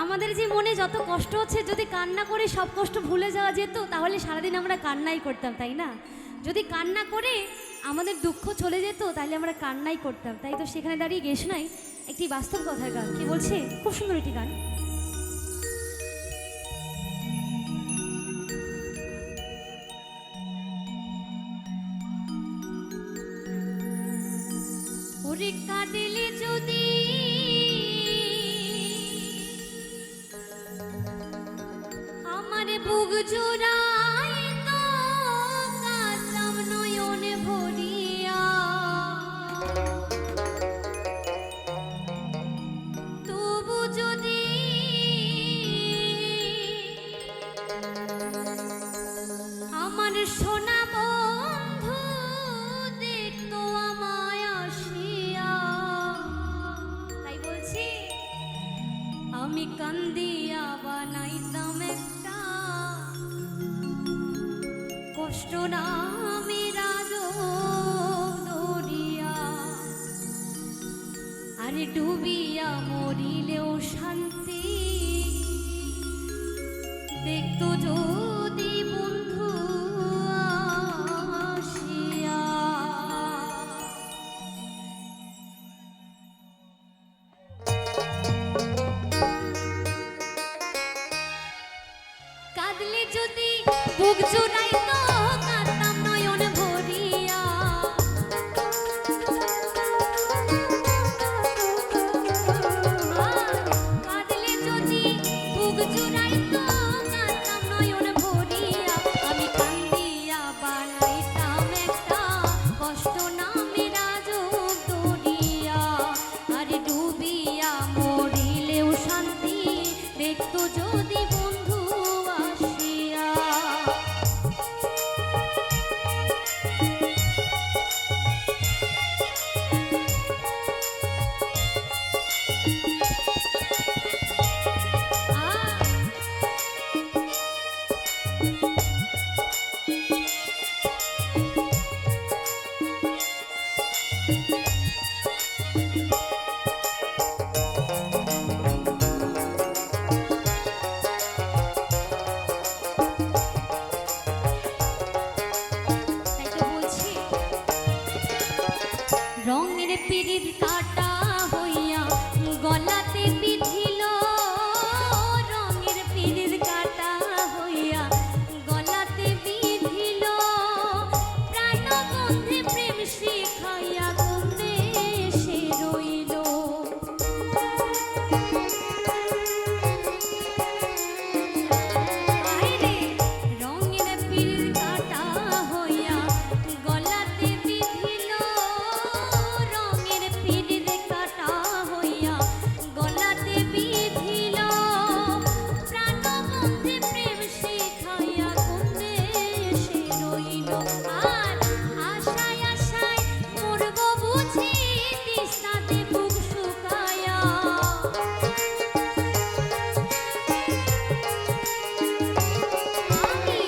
আমাদের যে মনে যত কষ্ট হচ্ছে যদি কান্না করে সব কষ্ট ভুলে যাওয়া যেত তাহলে সারাদিন আমরা কান্নাই করতাম, তাই না? যদি কান্না করে আমাদের দুঃখ চলে যেত তাহলে আমরা কান্নাই করতাম। তাই তো সেখানে দাঁড়িয়ে গেছ নাই একটি বাস্তব কথার গান। কি বলছে? খুব সুন্দর একটি গান। ওরে কাঁদিলে যদি আমার বুক জোড়ায় তো কাঁদতাম নয়নে ভরিয়া, তবু যদি আমার সোনা বন্ধু দেখতো আমায় আসিয়া, তাই বলছি আমি কান্দিয়া বানাইতাম একটা কষ্ট নামে রাজ দরিয়া, আরে ডুবিয়া মরিলেও শান্তি দেখতো যদি বন্ধু আসিয়া। কাঁদলে যদি বুক জুড়াইতো কাঁদতাম নয়ন ভরিয়া, কাঁদলে যদি বুক জুড়াইতো কাঁদতাম নয়ন ভরিয়া, আমি কান্দিয়া বানাইতাম একটা কষ্ট নামে রাজক দরিয়া, আরে ডুবিয়া মরিলেও শান্তি দেখতো যদি বন্ধু আসিয়া। তাই তো বলছি রঙের পিরিত কাটা হইয়া গলাতে বিধিল, রঙের পিরিত কাটা হইয়া গলাতে বিধিল, প্রাণবন্ধে প্রেম শিখাইয়া গুণে সে রইল। আইরে রঙের পিরিত কাটা হইয়া গলাতে বিধিল, রঙের পিরিত কাটা হইয়া গলাতে বিধিল, প্রাণবন্ধে প্রেম শিখাইয়া গুণে সে রইল। আর আশায় আশায় মরব বুঝি তৃষ্ণাতে বুক শুকায়া, আমি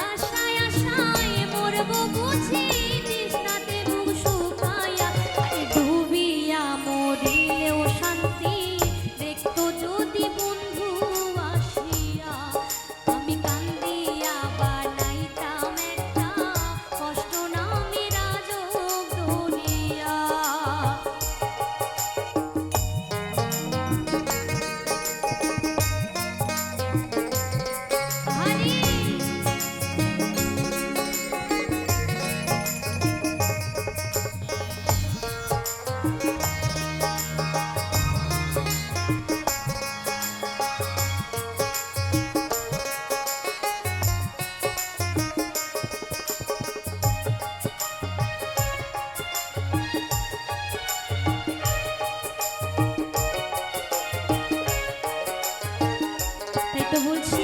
আশায় আশায় মরব বুঝি তৃষ্ণাতে বুক শুকায়া, আরে ডুবিয়া মরিলেও শান্তি দেখতো যদি বন্ধু আসিয়া, আমি কান্দিয়া বানাইতাম একটা কষ্ট নামে রাজক দরিয়া। আরে তাই তো বলছি